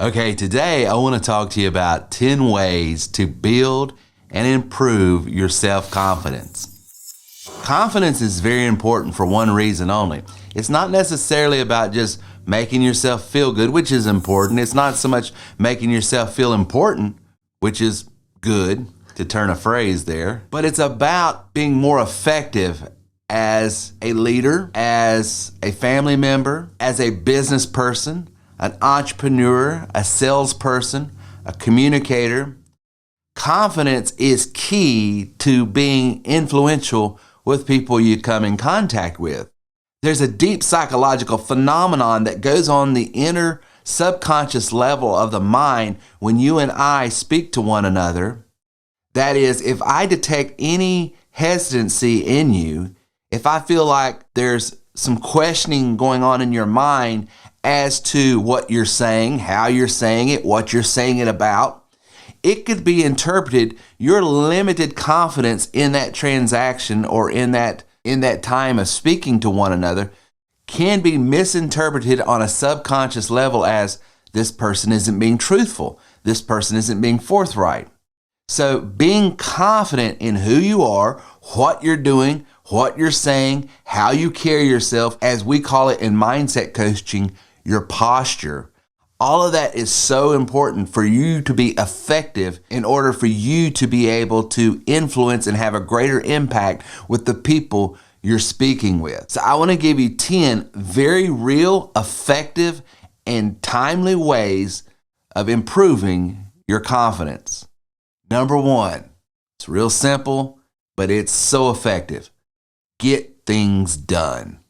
Okay, today I want to talk to you about 10 ways to build and improve your self-confidence. Confidence is very important for one reason only. It's not necessarily about just making yourself feel good, which is important. It's not so much making yourself feel important, which is good, to turn a phrase there, but it's about being more effective as a leader, as a family member, as a business person, an entrepreneur, a salesperson, a communicator. Confidence is key to being influential with people you come in contact with. There's a deep psychological phenomenon that goes on the inner subconscious level of the mind when you and I speak to one another. That is, if I detect any hesitancy in you, if I feel like there's some questioning going on in your mind as to what you're saying, how you're saying it, what you're saying it about, it could be interpreted your limited confidence in that transaction or in that time of speaking to one another can be misinterpreted on a subconscious level as this person isn't being truthful, this person isn't being forthright. So being confident in who you are, what you're doing, what you're saying, how you carry yourself, as we call it in mindset coaching, your posture. All of that is so important for you to be effective in order for you to be able to influence and have a greater impact with the people you're speaking with. So I want to give you 10 very real, effective, and timely ways of improving your confidence. Number 1, it's real simple, but it's so effective. Get things done.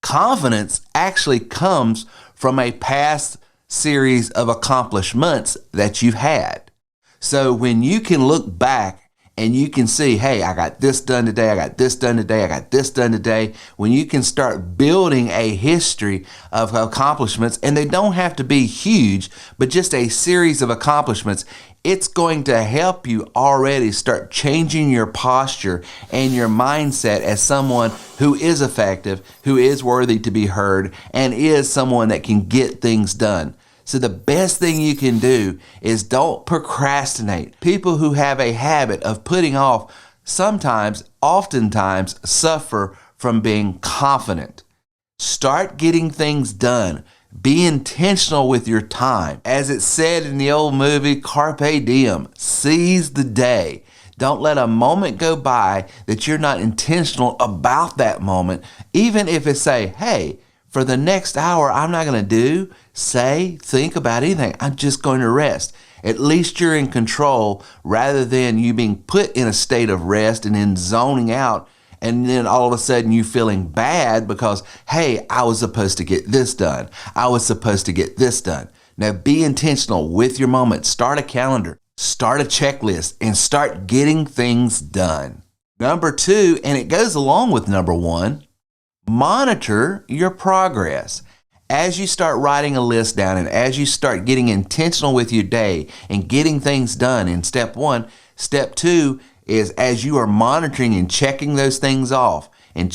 Confidence actually comes from a past series of accomplishments that you've had. So when you can look back and you can see, hey, I got this done today, I got this done today, I got this done today, when you can start building a history of accomplishments, and they don't have to be huge, but just a series of accomplishments, it's going to help you already start changing your posture and your mindset as someone who is effective, who is worthy to be heard, and is someone that can get things done. So the best thing you can do is don't procrastinate. People who have a habit of putting off oftentimes suffer from being confident. Start getting things done. Be intentional with your time. As it's said in the old movie, Carpe Diem, seize the day. Don't let a moment go by that you're not intentional about that moment, even if it's hey, for the next hour, I'm not going to think about anything. I'm just going to rest. At least you're in control rather than you being put in a state of rest and then zoning out, and then all of a sudden you feeling bad because, hey, I was supposed to get this done. I was supposed to get this done. Now be intentional with your moment. Start a calendar, start a checklist, and start getting things done. Number 2, and it goes along with number 1, monitor your progress. As you start writing a list down and as you start getting intentional with your day and getting things done in step 1, step 2 is as you are monitoring and checking those things off and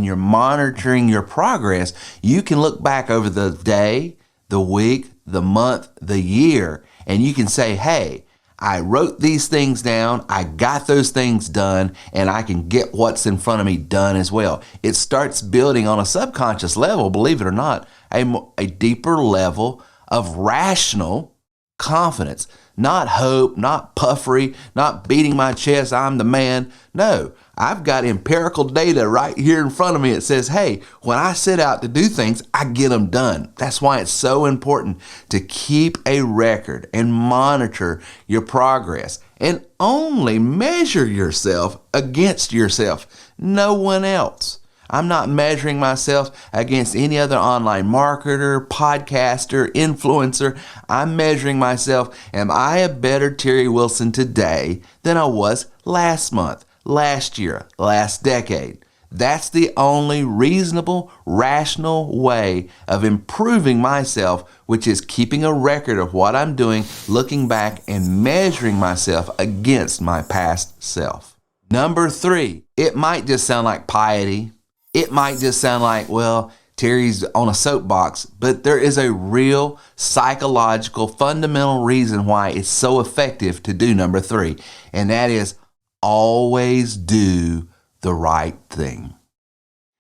you're monitoring your progress, you can look back over the day, the week, the month, the year, and you can say, hey, I wrote these things down, I got those things done, and I can get what's in front of me done as well. It starts building on a subconscious level, believe it or not, a deeper level of rational confidence. Not hope, not puffery, not beating my chest, I'm the man. No, I've got empirical data right here in front of me. It says, hey, when I set out to do things, I get them done. That's why it's so important to keep a record and monitor your progress and only measure yourself against yourself, no one else. I'm not measuring myself against any other online marketer, podcaster, influencer. I'm measuring myself, am I a better Terry Wilson today than I was last month, last year, last decade? That's the only reasonable, rational way of improving myself, which is keeping a record of what I'm doing, looking back and measuring myself against my past self. Number 3, it might just sound like piety. It might just sound like, well, Terry's on a soapbox, but there is a real psychological, fundamental reason why it's so effective to do number 3, and that is always do the right thing.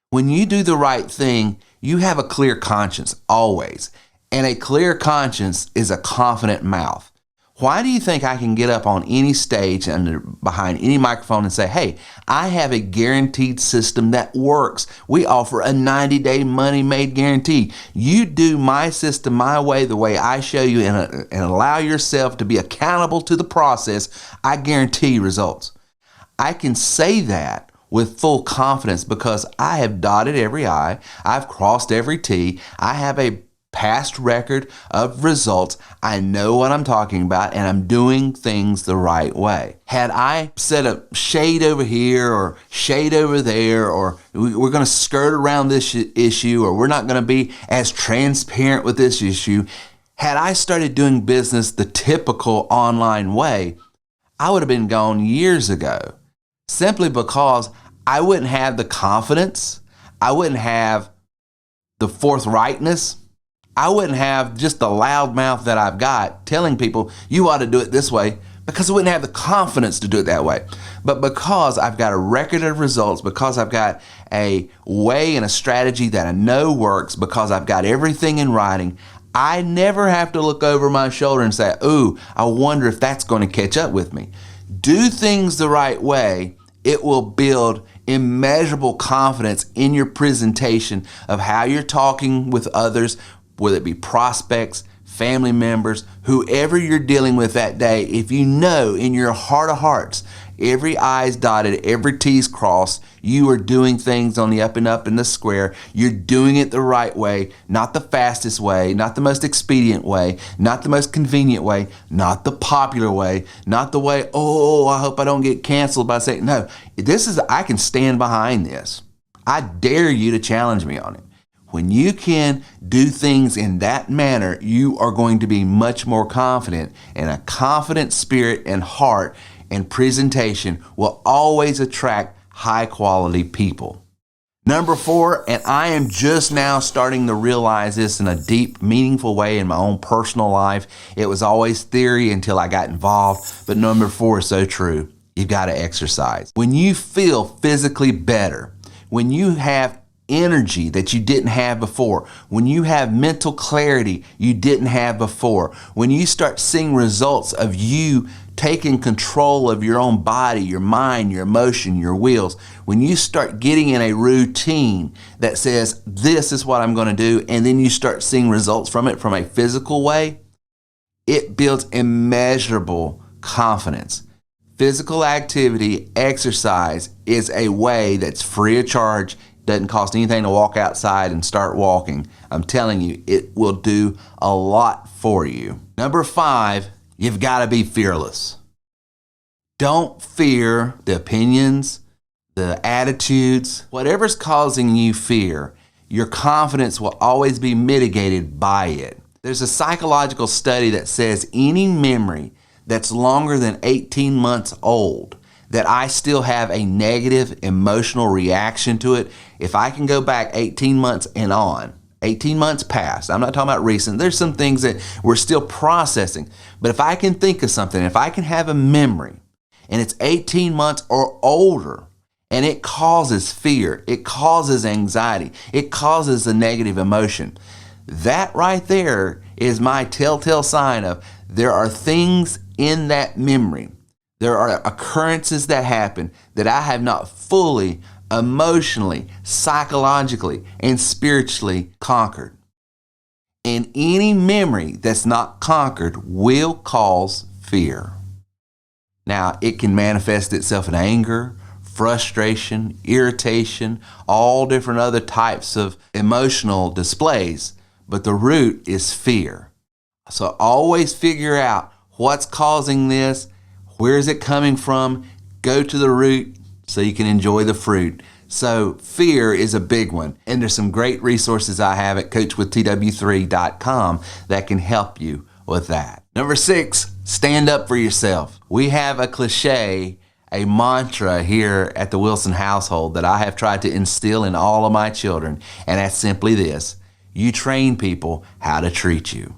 When you do the right thing, you have a clear conscience, always. And a clear conscience is a confident mouth. Why do you think I can get up on any stage and behind any microphone and say, hey, I have a guaranteed system that works. We offer a 90-day money-made guarantee. You do my system my way, the way I show you, and allow yourself to be accountable to the process, I guarantee results. I can say that with full confidence because I have dotted every I, I've crossed every T, I have a past record of results. I know what I'm talking about, and I'm doing things the right way. Had I set a shade over here or shade over there, or we're going to skirt around this issue, or we're not going to be as transparent with this issue, had I started doing business the typical online way, I would have been gone years ago, simply because I wouldn't have the confidence, I wouldn't have the forthrightness, I wouldn't have just the loud mouth that I've got telling people you ought to do it this way, because I wouldn't have the confidence to do it that way. But because I've got a record of results, because I've got a way and a strategy that I know works, because I've got everything in writing, I never have to look over my shoulder and say, ooh, I wonder if that's going to catch up with me. Do things the right way. It will build immeasurable confidence in your presentation of how you're talking with others, whether it be prospects, family members, whoever you're dealing with that day. If you know in your heart of hearts, every I's dotted, every T's crossed, you are doing things on the up and up in the square. You're doing it the right way, not the fastest way, not the most expedient way, not the most convenient way, not the popular way, not the way, oh, I hope I don't get canceled by saying, no, I can stand behind this. I dare you to challenge me on it. When you can do things in that manner, you are going to be much more confident, and a confident spirit and heart and presentation will always attract high quality people. Number 4, and I am just now starting to realize this in a deep, meaningful way in my own personal life. It was always theory until I got involved, but number 4 is so true. You've got to exercise. When you feel physically better, when you have energy that you didn't have before, when you have mental clarity you didn't have before, when you start seeing results of you taking control of your own body, your mind, your emotion, your wills, when you start getting in a routine that says, this is what I'm going to do, and then you start seeing results from it from a physical way, it builds immeasurable confidence. Physical activity, exercise, is a way that's free of charge. Doesn't cost anything to walk outside and start walking. I'm telling you, it will do a lot for you. Number 5, you've got to be fearless. Don't fear the opinions, the attitudes, whatever's causing you fear. Your confidence will always be mitigated by it. There's a psychological study that says any memory that's longer than 18 months old, that I still have a negative emotional reaction to it, if I can go back 18 months and on, 18 months past, I'm not talking about recent, there's some things that we're still processing, but if I can think of something, if I can have a memory, and it's 18 months or older, and it causes fear, it causes anxiety, it causes a negative emotion, that right there is my telltale sign of there are things in that memory, there are occurrences that happen that I have not fully, emotionally, psychologically, and spiritually conquered. And any memory that's not conquered will cause fear. Now, it can manifest itself in anger, frustration, irritation, all different other types of emotional displays, but the root is fear. So always figure out what's causing this. Where is it coming from? Go to the root so you can enjoy the fruit. So fear is a big one. And there's some great resources I have at coachwithtw3.com that can help you with that. Number 6, stand up for yourself. We have a cliche, a mantra here at the Wilson household that I have tried to instill in all of my children, and that's simply this: you train people how to treat you.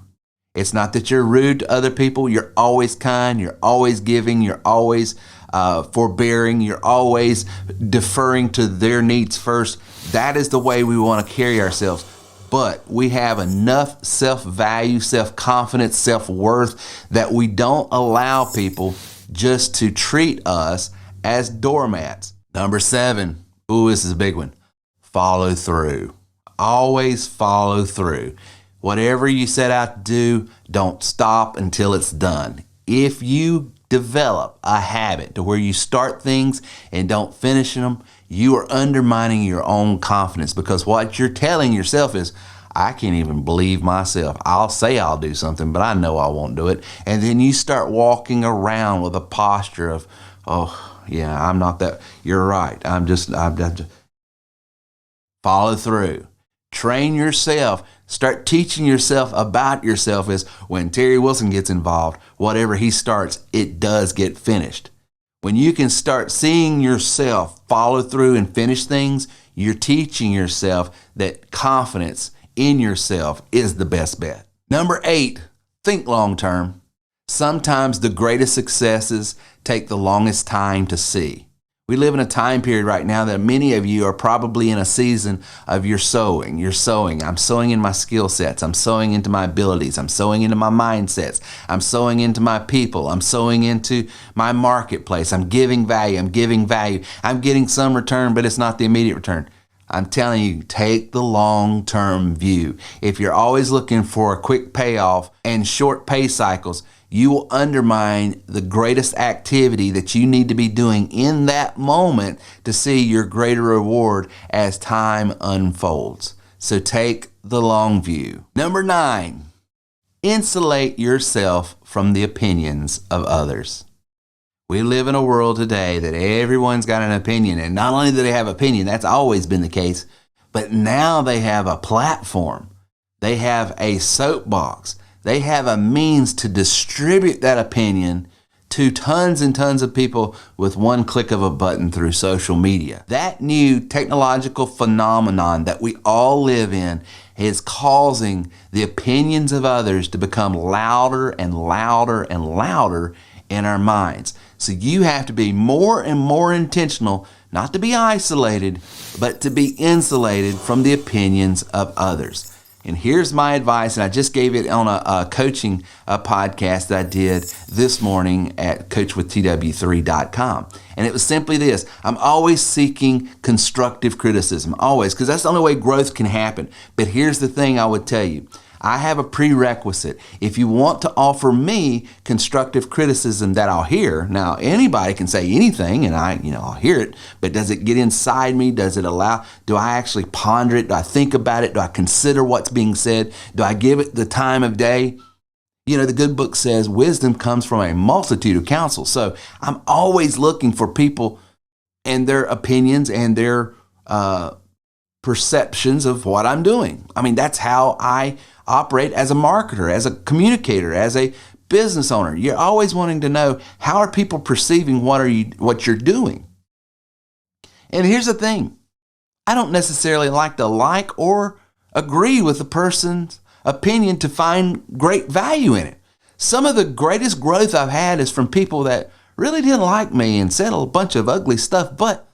It's not that you're rude to other people. You're always kind. You're always giving. You're always forbearing. You're always deferring to their needs first. That is the way we want to carry ourselves. But we have enough self-value, self-confidence, self-worth that we don't allow people just to treat us as doormats. Number 7. Ooh, this is a big one. Follow through. Always follow through. Whatever you set out to do, don't stop until it's done. If you develop a habit to where you start things and don't finish them, you are undermining your own confidence, because what you're telling yourself is, I can't even believe myself. I'll say I'll do something, but I know I won't do it. And then you start walking around with a posture of, oh, yeah, I'm not that. You're right. I'm just. Follow through. Train yourself. Start teaching yourself about yourself. Is when Terry Wilson gets involved, whatever he starts, it does get finished. When you can start seeing yourself follow through and finish things, you're teaching yourself that confidence in yourself is the best bet. Number 8, think long term. Sometimes the greatest successes take the longest time to see. We live in a time period right now that many of you are probably in a season of your sowing. You're sowing. I'm sowing in my skill sets. I'm sowing into my abilities. I'm sowing into my mindsets. I'm sowing into my people. I'm sowing into my marketplace. I'm giving value. I'm giving value. I'm getting some return, but it's not the immediate return. I'm telling you, take the long-term view. If you're always looking for a quick payoff and short pay cycles, you will undermine the greatest activity that you need to be doing in that moment to see your greater reward as time unfolds. So take the long view. Number 9, insulate yourself from the opinions of others. We live in a world today that everyone's got an opinion, and not only do they have opinion, that's always been the case, but now they have a platform. They have a soapbox. They have a means to distribute that opinion to tons and tons of people with one click of a button through social media. That new technological phenomenon that we all live in is causing the opinions of others to become louder and louder and louder in our minds. So you have to be more and more intentional, not to be isolated, but to be insulated from the opinions of others. And here's my advice, and I just gave it on a coaching podcast that I did this morning at coachwithtw3.com. And it was simply this: I'm always seeking constructive criticism, always, because that's the only way growth can happen. But here's the thing I would tell you. I have a prerequisite. If you want to offer me constructive criticism that I'll hear, now anybody can say anything and I'll hear it, but does it get inside me? Does it do I actually ponder it? Do I think about it? Do I consider what's being said? Do I give it the time of day? The good book says wisdom comes from a multitude of counsel. So I'm always looking for people and their opinions and their perceptions of what I'm doing. That's how I operate as a marketer, as a communicator, as a business owner. You're always wanting to know, how are people perceiving what you're doing? And here's the thing. I don't necessarily like or agree with the person's opinion to find great value in it. Some of the greatest growth I've had is from people that really didn't like me and said a bunch of ugly stuff, but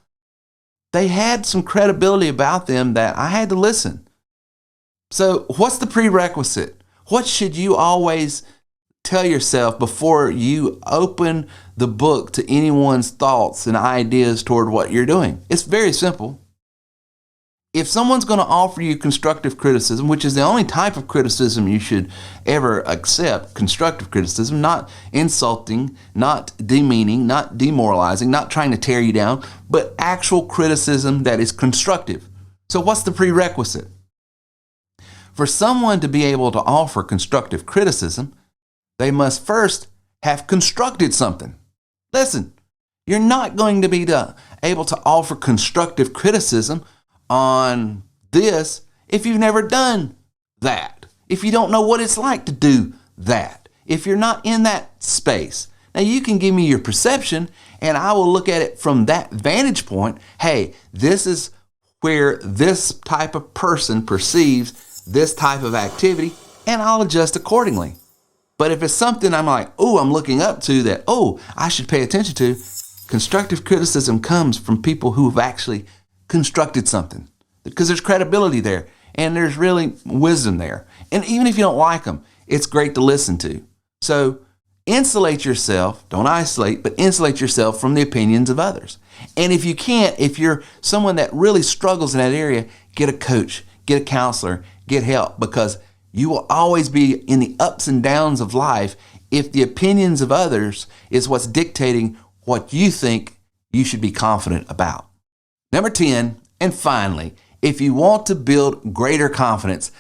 they had some credibility about them that I had to listen. So what's the prerequisite? What should you always tell yourself before you open the book to anyone's thoughts and ideas toward what you're doing? It's very simple. If someone's going to offer you constructive criticism, which is the only type of criticism you should ever accept, constructive criticism, not insulting, not demeaning, not demoralizing, not trying to tear you down, but actual criticism that is constructive. So what's the prerequisite? For someone to be able to offer constructive criticism, they must first have constructed something. Listen, you're not going to be able to offer constructive criticism on this if you've never done that, if you don't know what it's like to do that, if you're not in that space. Now, you can give me your perception And I will look at it from that vantage point. Hey, this is where this type of person perceives this type of activity, and I'll adjust accordingly. But if it's something I'm like, oh, I'm looking up to that, oh, I should pay attention to, constructive criticism comes from people who have actually constructed something, because there's credibility there and there's really wisdom there. And even if you don't like them, it's great to listen to. So insulate yourself, don't isolate, but insulate yourself from the opinions of others. And if you can't, if you're someone that really struggles in that area, get a coach, get a counselor, get help, because you will always be in the ups and downs of life if the opinions of others is what's dictating what you think you should be confident about. Number 10, and finally, if you want to build greater confidence,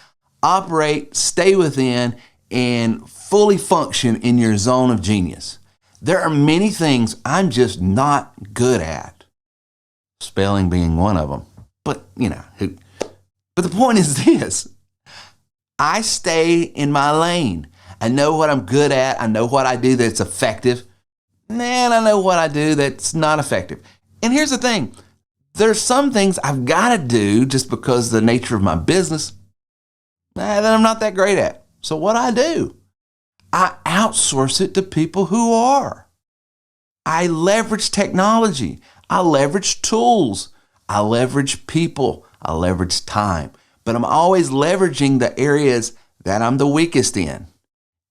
operate, stay within, and fully function in your zone of genius. There are many things I'm just not good at. Spelling being one of them. But, but the point is this. I stay in my lane. I know what I'm good at. I know what I do that's effective. And I know what I do that's not effective. And here's the thing. There's some things I've got to do just because of the nature of my business that I'm not that great at. So what do? I outsource it to people who are. I leverage technology. I leverage tools. I leverage people. I leverage time. But I'm always leveraging the areas that I'm the weakest in.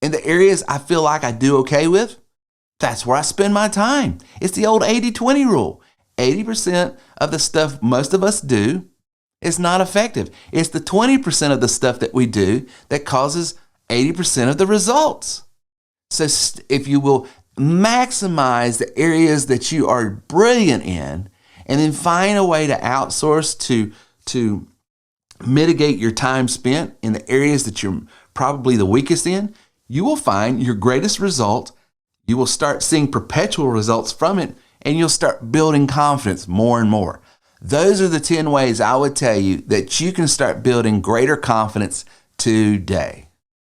In the areas I feel like I do okay with, that's where I spend my time. It's the old 80-20 rule. 80% of the stuff most of us do is not effective. It's the 20% of the stuff that we do that causes 80% of the results. So if you will maximize the areas that you are brilliant in, and then find a way to outsource to mitigate your time spent in the areas that you're probably the weakest in, you will find your greatest result. You will start seeing perpetual results from it, and you'll start building confidence more and more. Those are the 10 ways I would tell you that you can start building greater confidence today.